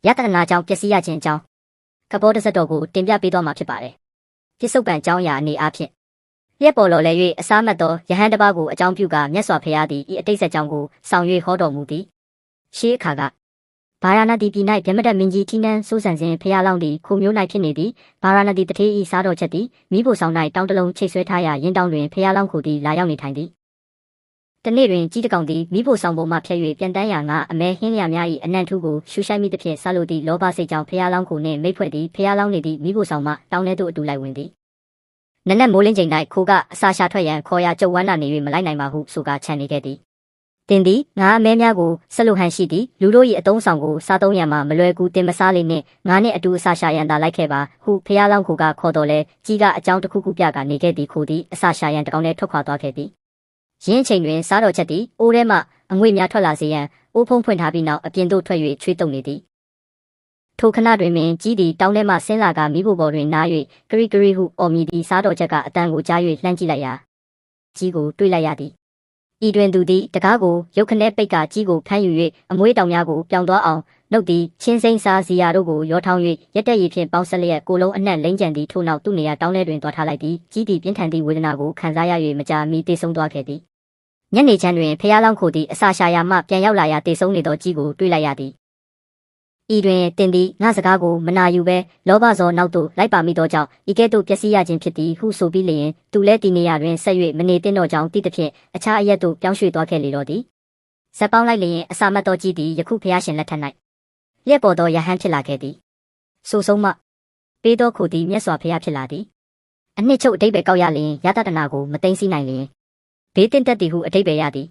ယတနာကြောင့်ပျက်စီးရခြင်းအကြောင်းကဘောတစက်တော်ကိုတင်ပြပေးသွားမှာဖြစ်ပါတယ်ပြစ္ဆုတ်ပံအကြောင်းအရာအနေအားဖြင့်လျက်ပေါ်လော်လဲ၍အစားမတ်သောယဟန်တစ်ပါးကိုအကြောင်းပြုကာမြတ်စွာဘုရားသည်ဤအတိတ်ဆက်ကြောင်းကိုဆောင်၍ဟောတော်မူသည်ရှေးအခါကဗာရာဏသီပြည်၌ဗျမတက်မင်းကြီးထီးနန်းစိုးစံစဉ်ဖျားလောင်းသည်ခိုမျိုး၌ဖြစ်နေသည်ဗာရာဏသီတထေးဤစားတော်ချက်သည်မိဖို့ဆောင်၌တောင်းတလုံးချိတ်ဆွဲထားရာရင်းတောင်းတွင်ဖျားလောင်းခိုသည်လာရောက်နေထိုင်သည်တနေ့တွင်ကြီးတကောင်သည်မိဖို့ဆောင်ပေါ်မှဖြတ်၍ပြန်တန်းရာငါအမဲဟင်းလျာများ၏အနံ့ထူးကိုရှူရှိုက်မိသဖြင့်ဆလို့သည့်လောဘစိတ်ကြောင့်ဖျားလောင်းခိုနှင့်မိတ်ဖွဲ့သည်ဖျားလောင်းနေသည့်မိဖို့ဆောင်မှတောင်းထဲသို့အတူလိုက်ဝင်သည်နနက်မိုးလင်းချိန်၌ခိုကအစာရှာထွက်ရန်ခေါ်ရကြုတ်ဝမ်းနာနေ၍မလိုက်နိုင်ပါဟုဆိုကာခြံနေခဲ့သည်တင်သည်ငါအမဲများကိုဆက်လို့ဟန်ရှိသည်လူတို့၏အတုံးဆောင်ကိုစားသုံးရန်မှာမလွယ်ကူတင်မစားလေးနှင့်ငါနှင့်အတူအစာရှာရန်သာလိုက်ခဲ့ပါဟုဖျားလောင်းခိုကခေါ်တော်လဲကြီးကအကြောင်းတစ်ခုခုပြကနေခဲ့သည်ခိုသည်အစာရှာရန်တကောင်နဲ့ထွက်ခွာသွားခဲ့သည်ရင်းချိန်တွင်စားတော်ချက်သည်အိုးထဲမှအငွေ့များထွက်လာစေရန်အိုးဖုံးဖွင့်ထားပြီးနောက်အပြင်သို့ထွက်၍ချွေးတုပ်နေသည်ထိုခဏတွင်ပင်ကြီးသည်တောင်းထဲမှဆင်းလာကမိဖို့ပေါ်တွင်နား၍ကရီကရီဟုအော်မြည်သည်စားတော်ချက်ကအတန်းကိုကြား၍လှမ်းကြည့်လိုက်ရာကြီးကိုတွေ့လိုက်ရသည်ဤတွင်သူသည်တကားကိုရုတ်ခနဲပိတ်ကကြီးကိုဖမ်းယူ၍အမွေးတောင်များကိုပြောင်းသွားအောင်နှုတ်သည်ချင်းစိမ့်စားစီယာတို့ကိုရောထောင်း၍ရက်တက်ရည်ဖြင့်ပေါင်းဆက်လျက်ကိုလုံးအနှံ့လိမ့်ကြံသည်ထို့နောက်သူ့နေရာတောင်းထဲတွင်သွားထားလိုက်သည်ကြီးသည်ပြင်းထန်သည့်ဝေဒနာကိုခံစားရ၍မကြာမီသေဆုံးသွားခဲ့သည်ညနေချမ်းတွင်ဖျားလောင်းခိုသည်အစာရှာရာမှပြန်ရောက်လာရာသေဆုံးနေသောကြီးကိုတွေ့လိုက်ရသည်ဤတွင်တင်သည်ငါစကားကိုမနာယူဘဲလောဘဇောနောက်သို့လိုက်ပါမိသောကြောင့်ဤကဲ့သို့ပျက်စီးရခြင်းဖြစ်သည်ဟုဆိုပြီးလျင်သူလည်းဒီနေရာတွင်ဆက်၍မနေသင့်တော့ကြောင်းသိသဖြင့်အခြားအရက်သို့ပြောင်းရွှေ့သွားခဲ့လေတော့သည်ဇက်ပေါင်းလိုက်လျင်အစာမတ်သောကြီးသည်ယခုဖျားရှင်လက်ထက်၌လျက်ပေါ်သောယဟန်ဖြစ်လာခဲ့သည်ဆိုဆုံးမှပေးသောခိုသည်မြတ်စွာဘုရားဖြစ်လာသည်အနှစ်ချုပ်အဓိပ္ပာယ်ကောက်ရလျင်ယတတနာကိုမသိသိနိုင်လျင်ဘေးတင့်တက်သည်ဟုအဓိပ္ပာယ်ရသည်